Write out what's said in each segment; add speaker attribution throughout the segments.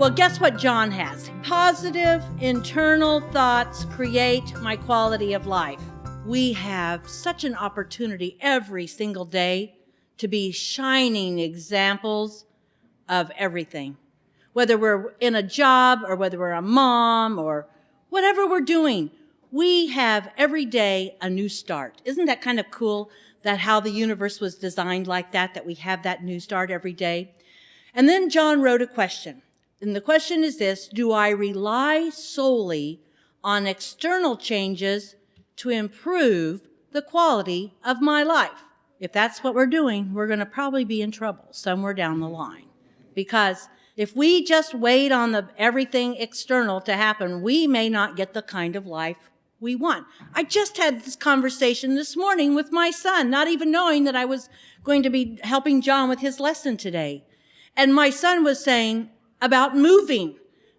Speaker 1: Well, guess what John has? Positive internal thoughts create my quality of life. We have such an opportunity every single day to be shining examples of everything. Whether we're in a job or whether we're a mom or whatever we're doing, we have every day a new start. Isn't that kind of cool that how the universe was designed like that we have that new start every day? And then John wrote a question. And the question is this: do I rely solely on external changes to improve the quality of my life? If that's what we're doing, we're going to probably be in trouble somewhere down the line. Because if we just wait on everything external to happen, we may not get the kind of life we want. I just had this conversation this morning with my son, not even knowing that I was going to be helping John with his lesson today. And my son was saying about moving,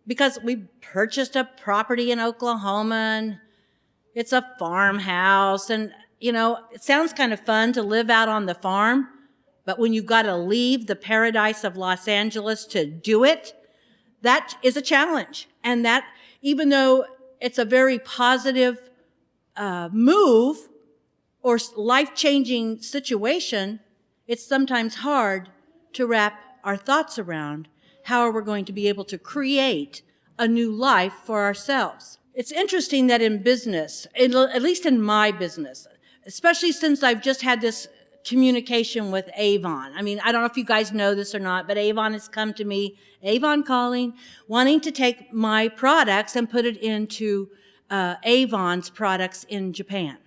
Speaker 1: because we purchased a property in Oklahoma, and it's a farmhouse, and, it sounds kind of fun to live out on the farm, but when you've got to leave the paradise of Los Angeles to do it, that is a challenge. And that, even though it's a very positive move or life-changing situation, it's sometimes hard to wrap our thoughts around how we're going to be able to create a new life for ourselves. It's interesting that in business, at least in my business, especially since I've just had this communication with Avon. I mean, I don't know if you guys know this or not, but Avon has come to me, Avon calling, wanting to take my products and put it into Avon's products in Japan.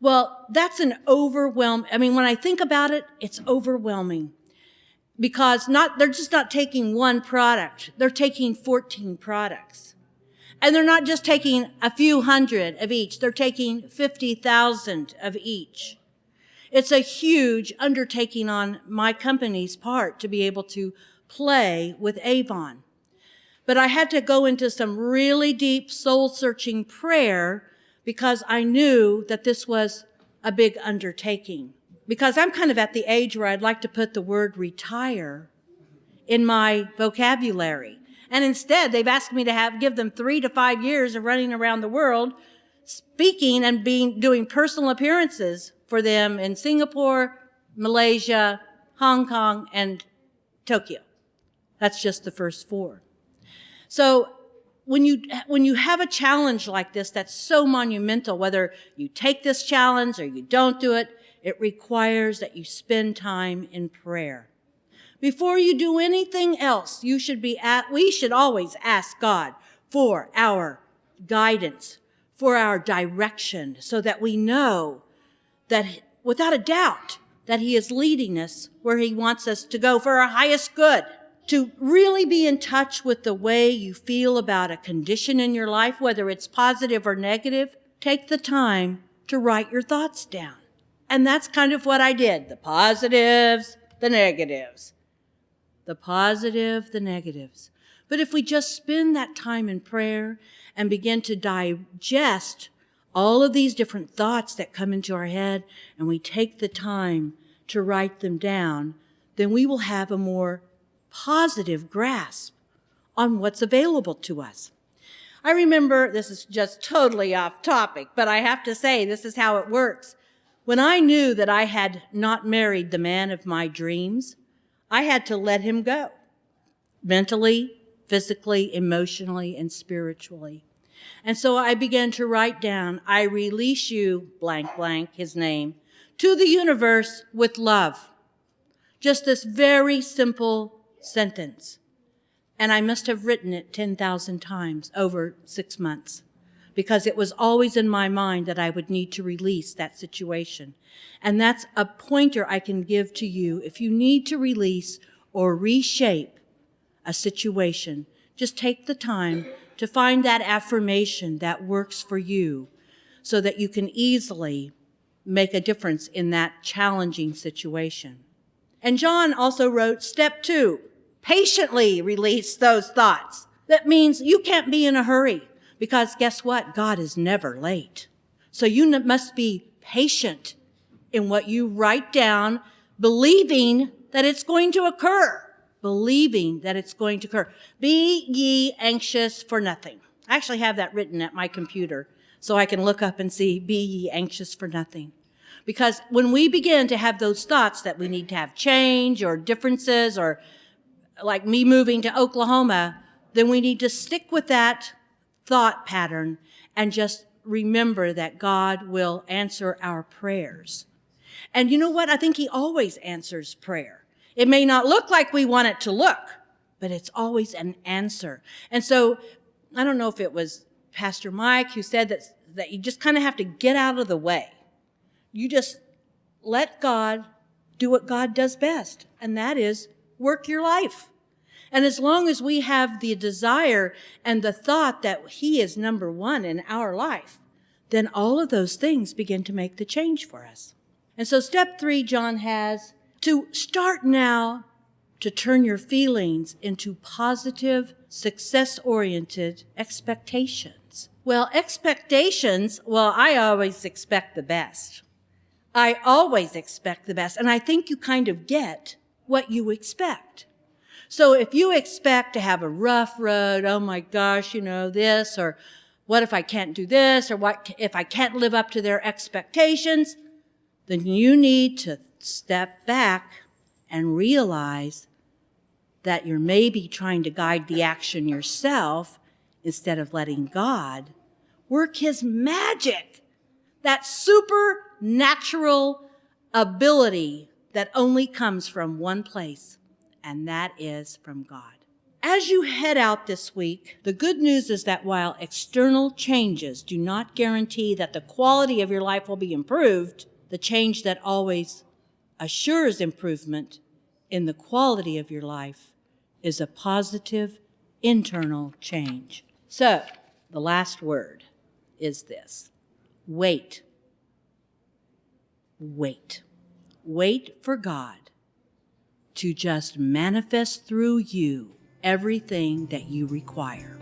Speaker 1: Well, that's an overwhelming, when I think about it, it's overwhelming. Because they're just not taking one product. They're taking 14 products. And they're not just taking a few hundred of each. They're taking 50,000 of each. It's a huge undertaking on my company's part to be able to play with Avon. But I had to go into some really deep soul-searching prayer because I knew that this was a big undertaking. Because I'm kind of at the age where I'd like to put the word retire in my vocabulary. And instead, they've asked me to give them 3 to 5 years of running around the world, speaking and doing personal appearances for them in Singapore, Malaysia, Hong Kong, and Tokyo. That's just the first 4. So when you have a challenge like this that's so monumental, whether you take this challenge or you don't do it, it requires that you spend time in prayer. Before you do anything else, we should always ask God for our guidance, for our direction, so that we know that without a doubt that He is leading us where He wants us to go for our highest good. To really be in touch with the way you feel about a condition in your life, whether it's positive or negative, take the time to write your thoughts down. And that's kind of what I did. The positives, the negatives. The positive, the negatives. But if we just spend that time in prayer and begin to digest all of these different thoughts that come into our head, and we take the time to write them down, then we will have a more positive grasp on what's available to us. I remember, this is just totally off topic, but I have to say this is how it works. When I knew that I had not married the man of my dreams, I had to let him go. Mentally, physically, emotionally, and spiritually. And so I began to write down, I release you, blank, blank, his name, to the universe with love. Just this very simple sentence. And I must have written it 10,000 times over 6 months, because it was always in my mind that I would need to release that situation. And that's a pointer I can give to you. If you need to release or reshape a situation, just take the time to find that affirmation that works for you so that you can easily make a difference in that challenging situation. And John also wrote, step 2, patiently release those thoughts. That means you can't be in a hurry, because guess what? God is never late. So you must be patient in what you write down, believing that it's going to occur. believing that it's going to occur. Be ye anxious for nothing. I actually have that written at my computer so I can look up and see, be ye anxious for nothing. Because when we begin to have those thoughts that we need to have change or differences, or like me moving to Oklahoma, then we need to stick with that thought pattern and just remember that God will answer our prayers. And you know what? I think he always answers prayer. It may not look like we want it to look, but it's always an answer. And so I don't know if it was Pastor Mike who said that you just kind of have to get out of the way. You just let God do what God does best, and that is work your life. And as long as we have the desire and the thought that he is number one in our life, then all of those things begin to make the change for us. And so step 3, John has to start now to turn your feelings into positive, success-oriented expectations. Well, expectations, I always expect the best. I always expect the best. And I think you kind of get what you expect. So if you expect to have a rough road, oh my gosh, this, or what if I can't do this, or what if I can't live up to their expectations, then you need to step back and realize that you're maybe trying to guide the action yourself instead of letting God work his magic, that supernatural ability that only comes from one place, and that is from God. As you head out this week, the good news is that while external changes do not guarantee that the quality of your life will be improved, the change that always assures improvement in the quality of your life is a positive internal change. So, the last word is this: wait. Wait. Wait for God to just manifest through you everything that you require.